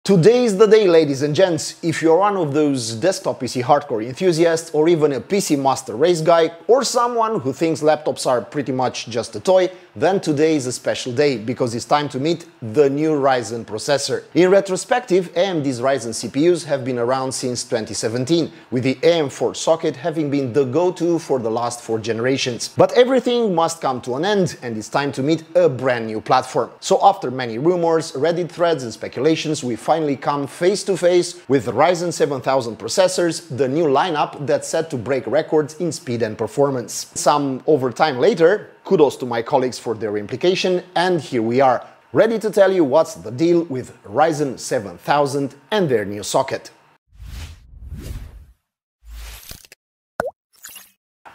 Today is the day, ladies and gents. If you're one of those desktop PC hardcore enthusiasts, or even a PC master race guy, or someone who thinks laptops are pretty much just a toy, then today is a special day, because it's time to meet the new Ryzen processor. In retrospective, AMD's Ryzen CPUs have been around since 2017, with the AM4 socket having been the go-to for the last 4 generations. But everything must come to an end, and it's time to meet a brand new platform. So after many rumors, Reddit threads and speculations, we finally come face to face with Ryzen 7000 processors, the new lineup that's set to break records in speed and performance. Some overtime later, kudos to my colleagues for their implication, and here we are, ready to tell you what's the deal with Ryzen 7000 and their new socket.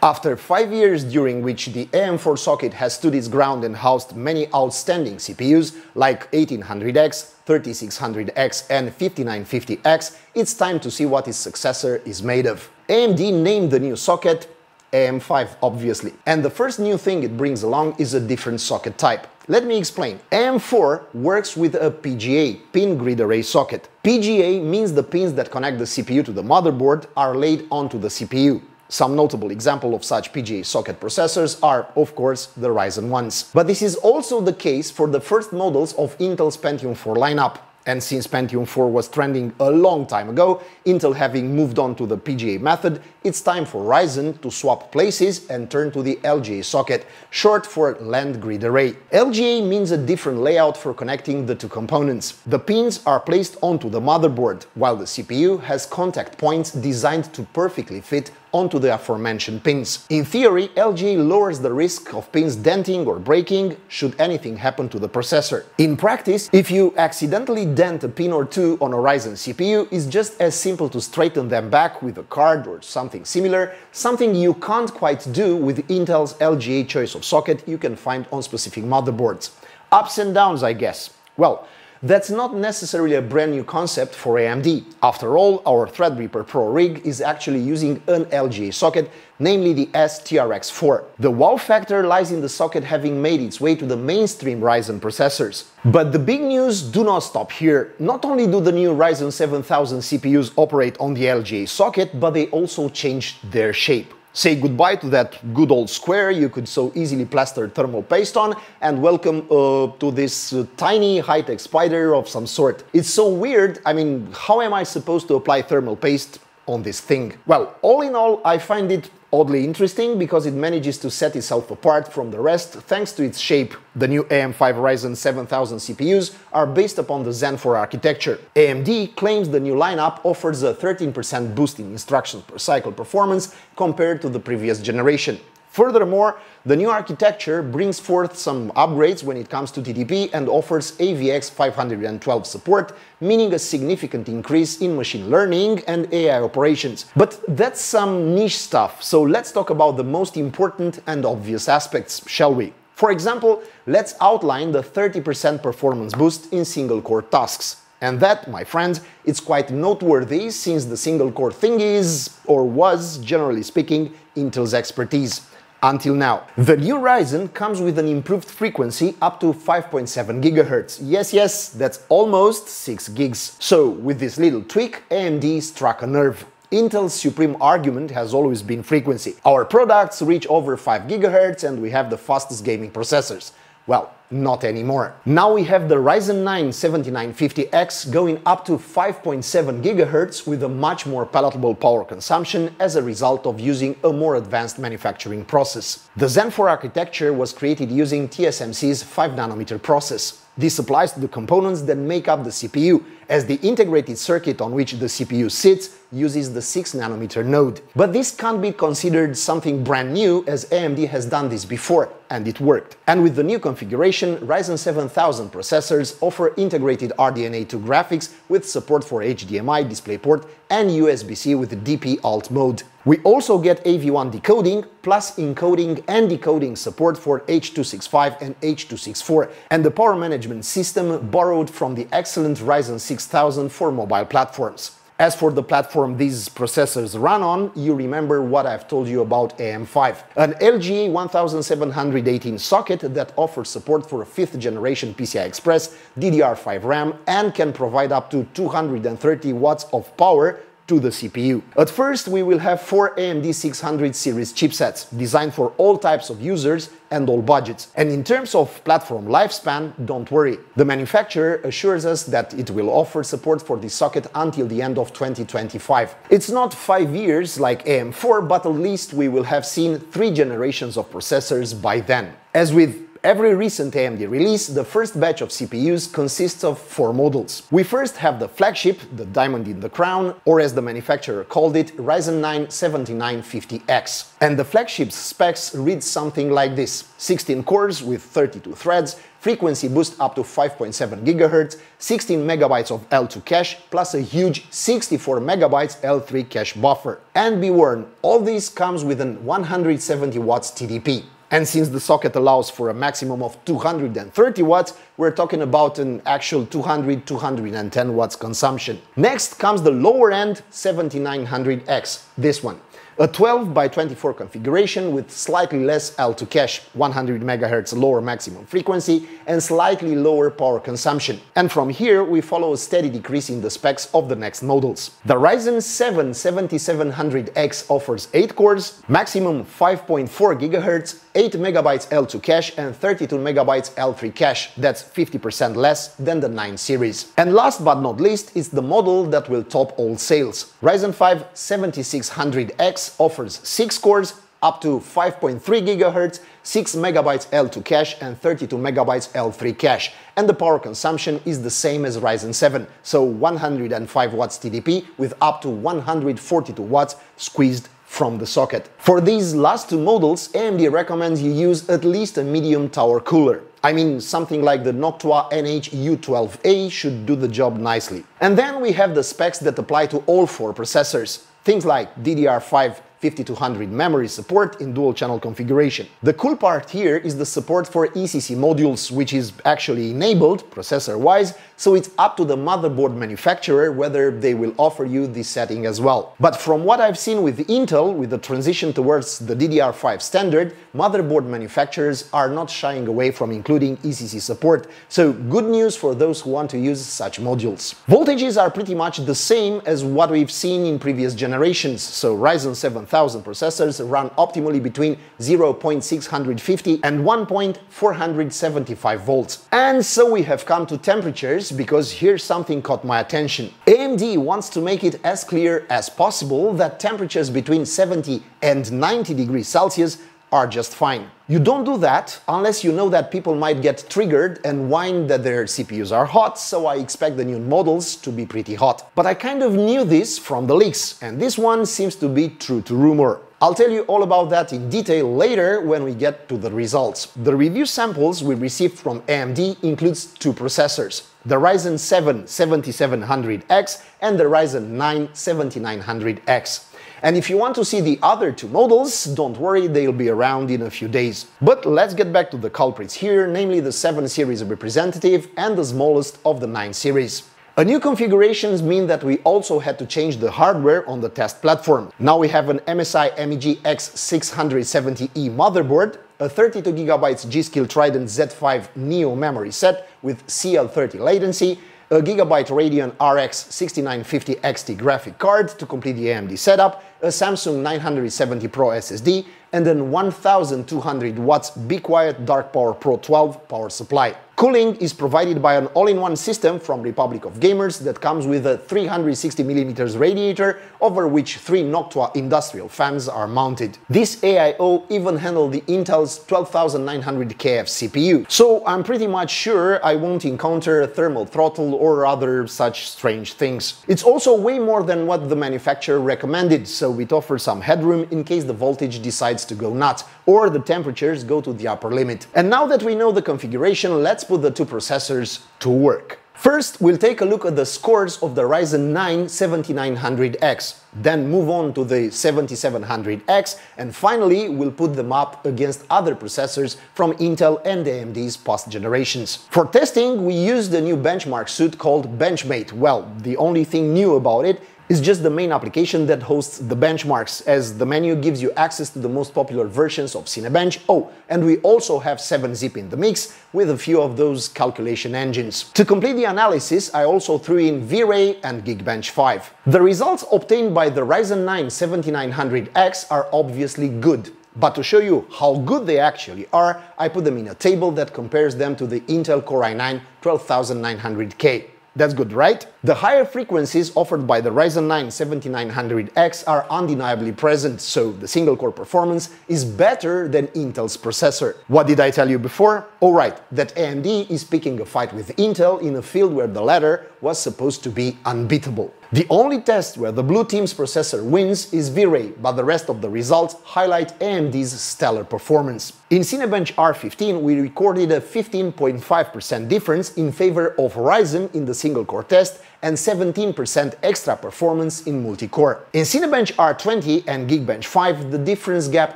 After 5 years during which the AM4 socket has stood its ground and housed many outstanding CPUs like 1800X, 3600X and 5950X, it's time to see what its successor is made of. AMD named the new socket AM5, obviously. And the first new thing it brings along is a different socket type. Let me explain. AM4 works with a PGA, pin grid array socket. PGA means the pins that connect the CPU to the motherboard are laid onto the CPU. Some notable examples of such PGA socket processors are, of course, the Ryzen ones. But this is also the case for the first models of Intel's Pentium 4 lineup. And since Pentium 4 was trending a long time ago, Intel having moved on to the PGA method, it's time for Ryzen to swap places and turn to the LGA socket, short for Land Grid Array. LGA means a different layout for connecting the two components. The pins are placed onto the motherboard, while the CPU has contact points designed to perfectly fit onto the aforementioned pins. In theory, LGA lowers the risk of pins denting or breaking should anything happen to the processor. In practice, if you accidentally dent a pin or two on a Ryzen CPU, it's just as simple to straighten them back with a card or something similar, something you can't quite do with Intel's LGA choice of socket you can find on specific motherboards. Ups and downs, I guess. Well, that's not necessarily a brand new concept for AMD. After all, our Threadripper Pro rig is actually using an LGA socket, namely the STRX4. The wow factor lies in the socket having made its way to the mainstream Ryzen processors. But the big news do not stop here. Not only do the new Ryzen 7000 CPUs operate on the LGA socket, but they also changed their shape. Say goodbye to that good old square you could so easily plaster thermal paste on, and welcome to this tiny high-tech spider of some sort. It's so weird, I mean, how am I supposed to apply thermal paste on this thing? Well, all in all, I find it oddly interesting because it manages to set itself apart from the rest thanks to its shape. The new AM5 Ryzen 7000 CPUs are based upon the Zen 4 architecture. AMD claims the new lineup offers a 13% boost in instructions per cycle performance compared to the previous generation. Furthermore, the new architecture brings forth some upgrades when it comes to TDP and offers AVX 512 support, meaning a significant increase in machine learning and AI operations. But that's some niche stuff, so let's talk about the most important and obvious aspects, shall we? For example, let's outline the 30% performance boost in single-core tasks. And that, my friends, it's quite noteworthy since the single-core thing is, or was, generally speaking, Intel's expertise. Until now. The new Ryzen comes with an improved frequency up to 5.7 GHz. Yes, that's almost 6 gigs. So, with this little tweak, AMD struck a nerve. Intel's supreme argument has always been frequency. Our products reach over 5 GHz and we have the fastest gaming processors. Well, not anymore. Now we have the Ryzen 9 7950X going up to 5.7 GHz with a much more palatable power consumption as a result of using a more advanced manufacturing process. The Zen 4 architecture was created using TSMC's 5nm process. This applies to the components that make up the CPU, as the integrated circuit on which the CPU sits uses the 6nm node. But this can't be considered something brand new, as AMD has done this before, and it worked. And with the new configuration, Ryzen 7000 processors offer integrated RDNA2 graphics with support for HDMI, DisplayPort and USB-C with DP Alt mode. We also get AV1 decoding, plus encoding and decoding support for H.265 and H.264, and the power management system borrowed from the excellent Ryzen 6000 for mobile platforms. As for the platform these processors run on, you remember what I've told you about AM5, an LGA 1718 socket that offers support for 5th generation PCI Express, DDR5 RAM, and can provide up to 230 watts of power to the CPU. At first, we will have 4 AMD 600 series chipsets, designed for all types of users and all budgets. And in terms of platform lifespan, don't worry. The manufacturer assures us that it will offer support for the socket until the end of 2025. It's not 5 years like AM4, but at least we will have seen 3 generations of processors by then. As with every recent AMD release, the first batch of CPUs consists of 4 models. We first have the flagship, the diamond in the crown, or as the manufacturer called it, Ryzen 9 7950X. And the flagship's specs read something like this: 16 cores with 32 threads, frequency boost up to 5.7 GHz, 16 MB of L2 cache, plus a huge 64 MB L3 cache buffer. And be warned, all this comes with an 170 watts TDP. And since the socket allows for a maximum of 230 watts, we're talking about an actual 200-210 watts consumption. Next comes the lower end 7900X, this one. A 12 by 24 configuration with slightly less L2 cache, 100 MHz lower maximum frequency, and slightly lower power consumption. And from here, we follow a steady decrease in the specs of the next models. The Ryzen 7 7700X offers 8 cores, maximum 5.4 GHz, 8 MB L2 cache, and 32 MB L3 cache. That's 50% less than the 9 series. And last but not least is the model that will top all sales. Ryzen 5 7600X offers 6 cores, up to 5.3 GHz, 6 MB L2 cache, and 32 MB L3 cache. And the power consumption is the same as Ryzen 7, so 105 watts TDP with up to 142 watts squeezed from the socket. For these last 2 models, AMD recommends you use at least a medium tower cooler. I mean, something like the Noctua NH-U12A should do the job nicely. And then we have the specs that apply to all 4 processors. Things like DDR5 5200 memory support in dual channel configuration. The cool part here is the support for ECC modules, which is actually enabled processor-wise, so it's up to the motherboard manufacturer whether they will offer you this setting as well. But from what I've seen with Intel, with the transition towards the DDR5 standard, motherboard manufacturers are not shying away from including ECC support, so good news for those who want to use such modules. Voltages are pretty much the same as what we've seen in previous generations, so Ryzen 7000 processors run optimally between 0.650 and 1.475 volts. And so we have come to temperatures, because here's something caught my attention. AMD wants to make it as clear as possible that temperatures between 70 and 90 degrees Celsius are just fine. You don't do that unless you know that people might get triggered and whine that their CPUs are hot, so I expect the new models to be pretty hot. But I kind of knew this from the leaks, and this one seems to be true to rumor. I'll tell you all about that in detail later when we get to the results. The review samples we received from AMD includes 2 processors, the Ryzen 7 7700X and the Ryzen 9 7900X. And if you want to see the other 2 models, don't worry, they'll be around in a few days. But let's get back to the culprits here, namely the 7 series representative and the smallest of the 9 series. A new configurations mean that we also had to change the hardware on the test platform. Now we have an MSI MEG X670E motherboard, a 32GB G-Skill Trident Z5 Neo memory set with CL30 latency, a Gigabyte Radeon RX 6950 XT graphic card to complete the AMD setup, a Samsung 970 Pro SSD, and an 1200 watts Be Quiet Dark Power Pro 12 power supply. Cooling is provided by an all-in-one system from Republic of Gamers that comes with a 360mm radiator, over which 3 Noctua industrial fans are mounted. This AIO even handled the Intel's 12900KF CPU, so I'm pretty much sure I won't encounter a thermal throttle or other such strange things. It's also way more than what the manufacturer recommended, so it offers some headroom in case the voltage decides to go nuts or the temperatures go to the upper limit. And now that we know the configuration, let's put the 2 processors to work. First, we'll take a look at the scores of the Ryzen 9 7900X, then move on to the 7700X, and finally we'll put them up against other processors from Intel and AMD's past generations. For testing, we used a new benchmark suit called Benchmate. Well, the only thing new about it is just the main application that hosts the benchmarks, as the menu gives you access to the most popular versions of Cinebench. Oh, and we also have 7-zip in the mix with a few of those calculation engines. To complete the analysis, I also threw in V-Ray and Geekbench 5. The results obtained by the Ryzen 9 7900X are obviously good. But to show you how good they actually are, I put them in a table that compares them to the Intel Core i9 12900K. That's good, right? The higher frequencies offered by the Ryzen 9 7900X are undeniably present, so the single-core performance is better than Intel's processor. What did I tell you before? Alright, that AMD is picking a fight with Intel in a field where the latter was supposed to be unbeatable. The only test where the blue team's processor wins is V-Ray, but the rest of the results highlight AMD's stellar performance. In Cinebench R15, we recorded a 15.5% difference in favor of Ryzen in the single-core test and 17% extra performance in multi-core. In Cinebench R20 and Geekbench 5, the difference gap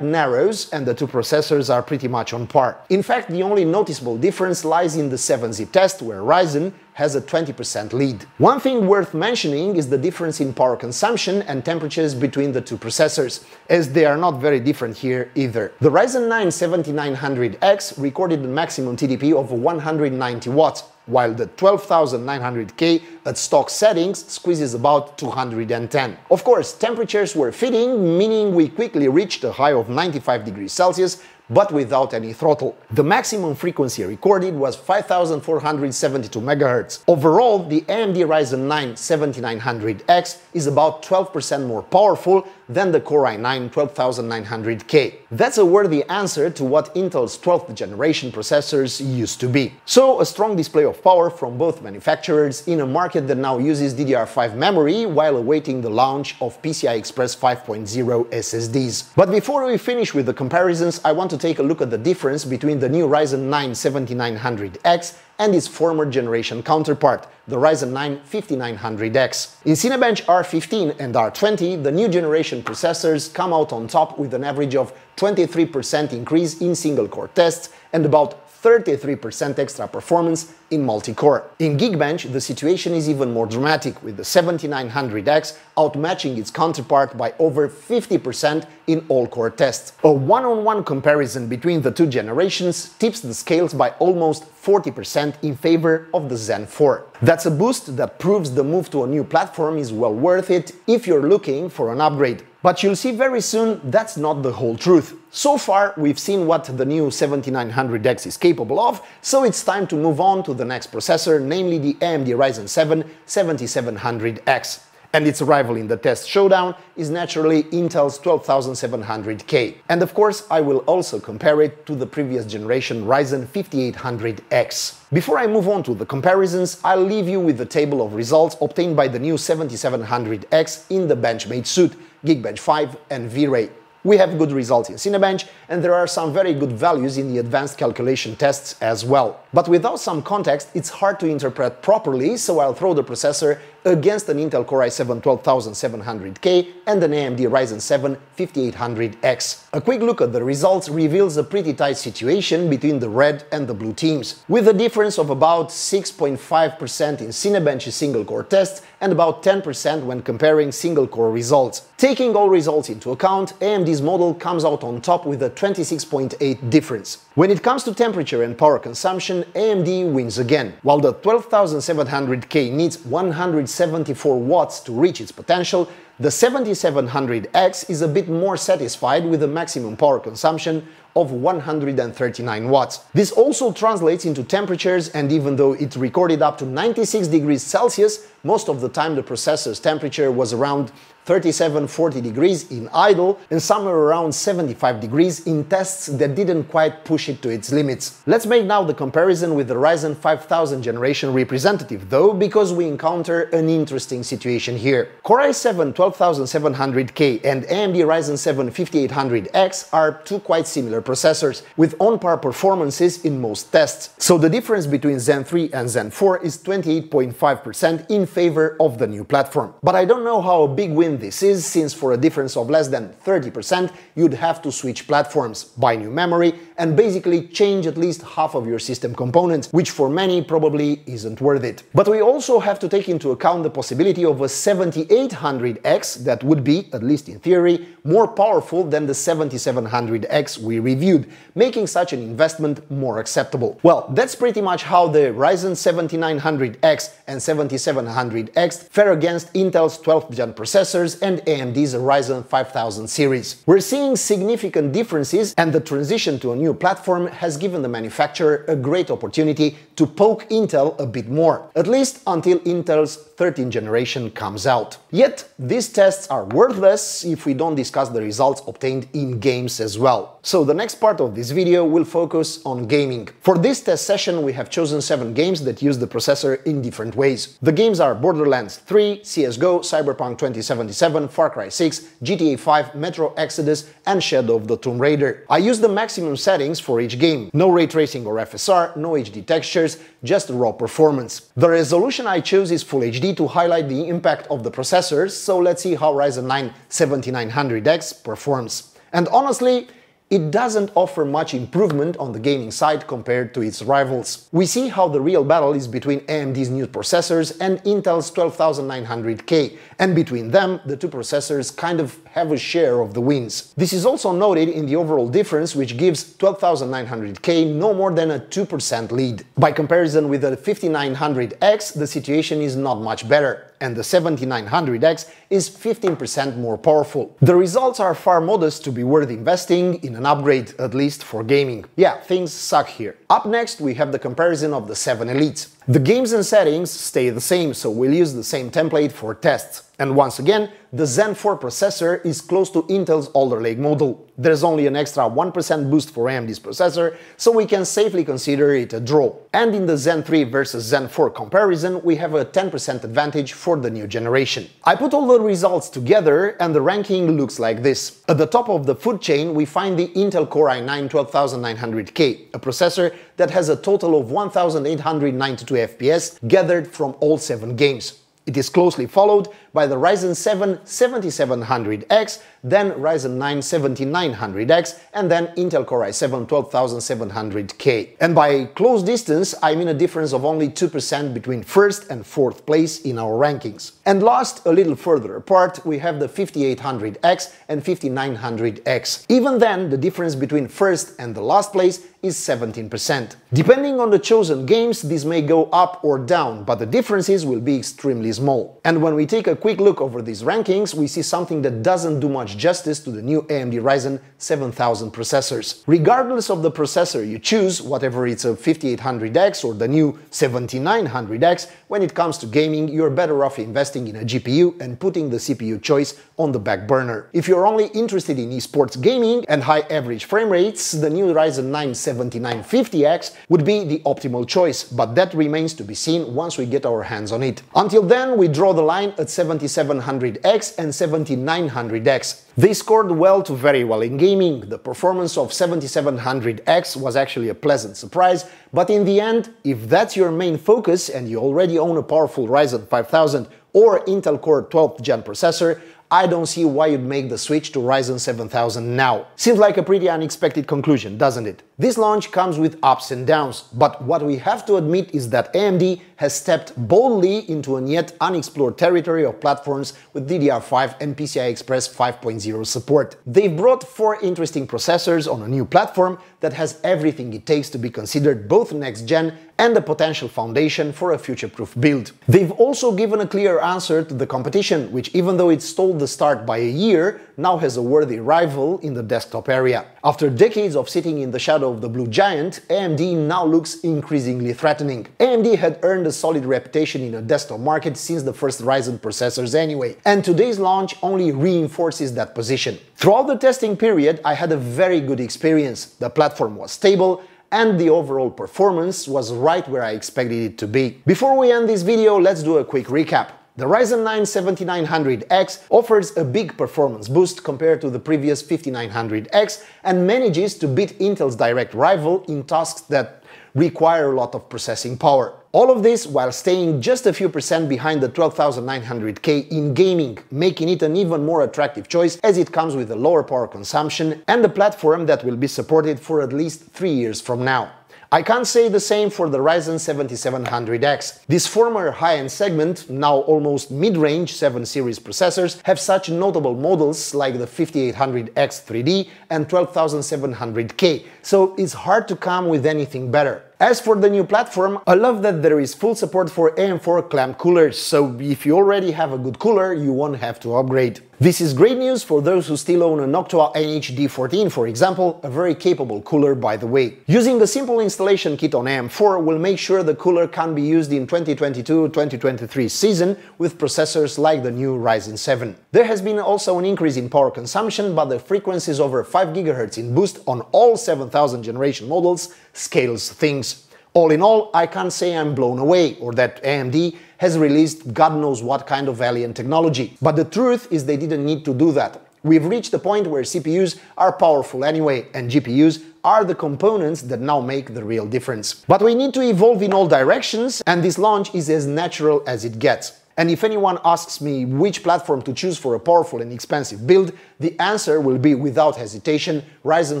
narrows and the two processors are pretty much on par. In fact, the only noticeable difference lies in the 7-zip test, where Ryzen has a 20% lead. One thing worth mentioning is the difference in power consumption and temperatures between the two processors, as they are not very different here either. The Ryzen 9 7900X recorded a maximum TDP of 190 watts, while the 12900K at stock settings squeezes about 210. Of course, temperatures were fitting, meaning we quickly reached a high of 95 degrees Celsius, but without any throttle. The maximum frequency recorded was 5472 MHz. Overall, the AMD Ryzen 9 7900X is about 12% more powerful than the Core i9 12900K. That's a worthy answer to what Intel's 12th generation processors used to be. So, a strong display of power from both manufacturers in a market that now uses DDR5 memory while awaiting the launch of PCI Express 5.0 SSDs. But before we finish with the comparisons, I want to take a look at the difference between the new Ryzen 9 7900X and its former generation counterpart, the Ryzen 9 5900X. In Cinebench R15 and R20, the new generation processors come out on top with an average of 23% increase in single-core tests and about 33% extra performance in multi-core. In Geekbench, the situation is even more dramatic, with the 7900X outmatching its counterpart by over 50% in all-core tests. A one-on-one comparison between the two generations tips the scales by almost 40% in favor of the Zen 4. That's a boost that proves the move to a new platform is well worth it if you're looking for an upgrade. But you'll see very soon that's not the whole truth. So far, we've seen what the new 7900X is capable of, so it's time to move on to the next processor, namely the AMD Ryzen 7 7700X. And its rival in the test showdown is naturally Intel's 12700K. And of course, I will also compare it to the previous generation Ryzen 5800X. Before I move on to the comparisons, I'll leave you with the table of results obtained by the new 7700X in the Benchmade suite, Geekbench 5 and V-Ray. We have good results in Cinebench, and there are some very good values in the advanced calculation tests as well. But without some context, it's hard to interpret properly, so I'll throw the processor against an Intel Core i7 12700K and an AMD Ryzen 7 5800X. A quick look at the results reveals a pretty tight situation between the red and the blue teams, with a difference of about 6.5% in Cinebench's single-core tests and about 10% when comparing single-core results. Taking all results into account, AMD's model comes out on top with a 26.8 difference. When it comes to temperature and power consumption, AMD wins again. While the 12700K needs 174 watts to reach its potential, the 7700X is a bit more satisfied with a maximum power consumption of 139 watts. This also translates into temperatures, and even though it recorded up to 96 degrees Celsius, most of the time the processor's temperature was around 37-40 degrees in idle and somewhere around 75 degrees in tests that didn't quite push it to its limits. Let's make now the comparison with the Ryzen 5000 generation representative though, because we encounter an interesting situation here. Core i7 12700K and AMD Ryzen 7 5800X are two quite similar processors, with on-par performances in most tests. So the difference between Zen 3 and Zen 4 is 28.5% in favor of the new platform. But I don't know how a big win this is, since for a difference of less than 30%, you'd have to switch platforms, buy new memory, and basically change at least half of your system components, which for many probably isn't worth it. But we also have to take into account the possibility of a 7800X that would be, at least in theory, more powerful than the 7700X we reviewed, making such an investment more acceptable. Well, that's pretty much how the Ryzen 7900X and 7700X fare against Intel's 12th gen processors and AMD's Ryzen 5000 series. We're seeing significant differences, and the transition to a new platform has given the manufacturer a great opportunity to poke Intel a bit more, at least until Intel's 13th generation comes out. Yet, these tests are worthless if we don't discuss the results obtained in games as well. So the next part of this video will focus on gaming. For this test session we have chosen 7 games that use the processor in different ways. The games are Borderlands 3, CSGO, Cyberpunk 2077, Far Cry 6, GTA 5, Metro Exodus and Shadow of the Tomb Raider. I use the maximum settings for each game. No ray tracing or FSR, no HD textures, just raw performance. The resolution I chose is Full HD to highlight the impact of the processors, so let's see how Ryzen 9 7900X performs. And honestly, it doesn't offer much improvement on the gaming side compared to its rivals. We see how the real battle is between AMD's new processors and Intel's 12900K, and between them, the two processors kind of have a share of the wins. This is also noted in the overall difference, which gives 12900K no more than a 2% lead. By comparison with the 5900X, the situation is not much better, and the 7900X is 15% more powerful. The results are far modest to be worth investing in an upgrade, at least for gaming. Yeah, things suck here. Up next we have the comparison of the 7 Elites. The games and settings stay the same, so we'll use the same template for tests. And once again, the Zen 4 processor is close to Intel's Alder Lake model. There's only an extra 1% boost for AMD's processor, so we can safely consider it a draw. And in the Zen 3 versus Zen 4 comparison, we have a 10% advantage for the new generation. I put all the results together and the ranking looks like this. At the top of the food chain, we find the Intel Core i9 12900K, a processor that has a total of 1892 FPS gathered from all 7 games. It is closely followed by the Ryzen 7 7700X, then Ryzen 9 7900X, and then Intel Core i7 12700K. And by close distance, I mean a difference of only 2% between first and fourth place in our rankings. And last, a little further apart, we have the 5800X and 5900X. Even then, the difference between first and the last place is 17%. Depending on the chosen games, this may go up or down, but the differences will be extremely small. And when we take a quick look over these rankings, we see something that doesn't do much justice to the new AMD Ryzen 7000 processors. Regardless of the processor you choose, whatever it's a 5800X or the new 7900X, when it comes to gaming, you're better off investing in a GPU and putting the CPU choice on the back burner. If you're only interested in esports gaming and high average frame rates, the new Ryzen 9 7950X would be the optimal choice, but that remains to be seen once we get our hands on it. Until then, we draw the line at 7700X and 7900X. They scored well to very well in gaming. The performance of 7700X was actually a pleasant surprise, but in the end, if that's your main focus and you already own a powerful Ryzen 5000 or Intel Core 12th gen processor, I don't see why you'd make the switch to Ryzen 7000 now. Seems like a pretty unexpected conclusion, doesn't it? This launch comes with ups and downs, but what we have to admit is that AMD has stepped boldly into an yet unexplored territory of platforms with DDR5 and PCI Express 5.0 support. They've brought 4 interesting processors on a new platform that has everything it takes to be considered both next-gen and a potential foundation for a future-proof build. They've also given a clear answer to the competition, which, even though it stalled the start by a year, now has a worthy rival in the desktop area. After decades of sitting in the shadow of the blue giant, AMD now looks increasingly threatening. AMD had earned a solid reputation in the desktop market since the first Ryzen processors anyway, and today's launch only reinforces that position. Throughout the testing period, I had a very good experience. The platform was stable, and the overall performance was right where I expected it to be. Before we end this video, let's do a quick recap. The Ryzen 9 7900X offers a big performance boost compared to the previous 5900X and manages to beat Intel's direct rival in tasks that require a lot of processing power. All of this while staying just a few percent behind the 12900K in gaming, making it an even more attractive choice as it comes with a lower power consumption and a platform that will be supported for at least 3 years from now. I can't say the same for the Ryzen 7700X. This former high-end segment, now almost mid-range 7 series processors, have such notable models like the 5800X 3D and 12700K, so it's hard to come with anything better. As for the new platform, I love that there is full support for AM4 clamp coolers, so if you already have a good cooler, you won't have to upgrade. This is great news for those who still own a Noctua NH-D14, for example, a very capable cooler by the way. Using the simple installation kit on AM4 will make sure the cooler can be used in 2022-2023 season with processors like the new Ryzen 7. There has been also an increase in power consumption, but the frequencies over 5 GHz in boost on all 7000 generation models scales things. All in all, I can't say I'm blown away or that AMD has released God knows what kind of alien technology. But the truth is they didn't need to do that. We've reached the point where CPUs are powerful anyway, and GPUs are the components that now make the real difference. But we need to evolve in all directions, and this launch is as natural as it gets. And if anyone asks me which platform to choose for a powerful and expensive build, the answer will be without hesitation Ryzen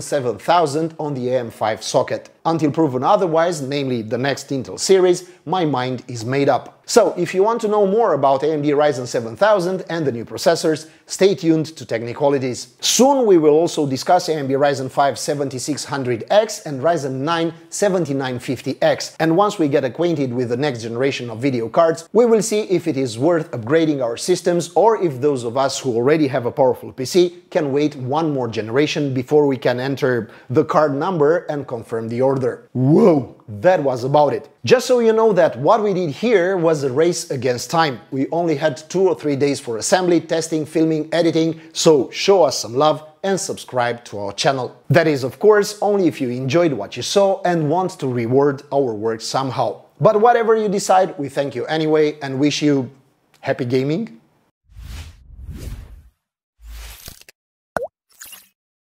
7000 on the AM5 socket. Until proven otherwise, namely the next Intel series, my mind is made up. So, if you want to know more about AMD Ryzen 7000 and the new processors, stay tuned to Technicalities. Soon we will also discuss AMD Ryzen 5 7600X and Ryzen 9 7950X, and once we get acquainted with the next generation of video cards, we will see if it is worth upgrading our systems or if those of us who already have a powerful PC can wait one more generation before we can enter the card number and confirm the order. Whoa, that was about it. Just so you know that what we did here was a race against time. We only had 2 or 3 days for assembly, testing, filming, editing, so show us some love and subscribe to our channel. That is, of course, only if you enjoyed what you saw and want to reward our work somehow. But whatever you decide, we thank you anyway and wish you happy gaming.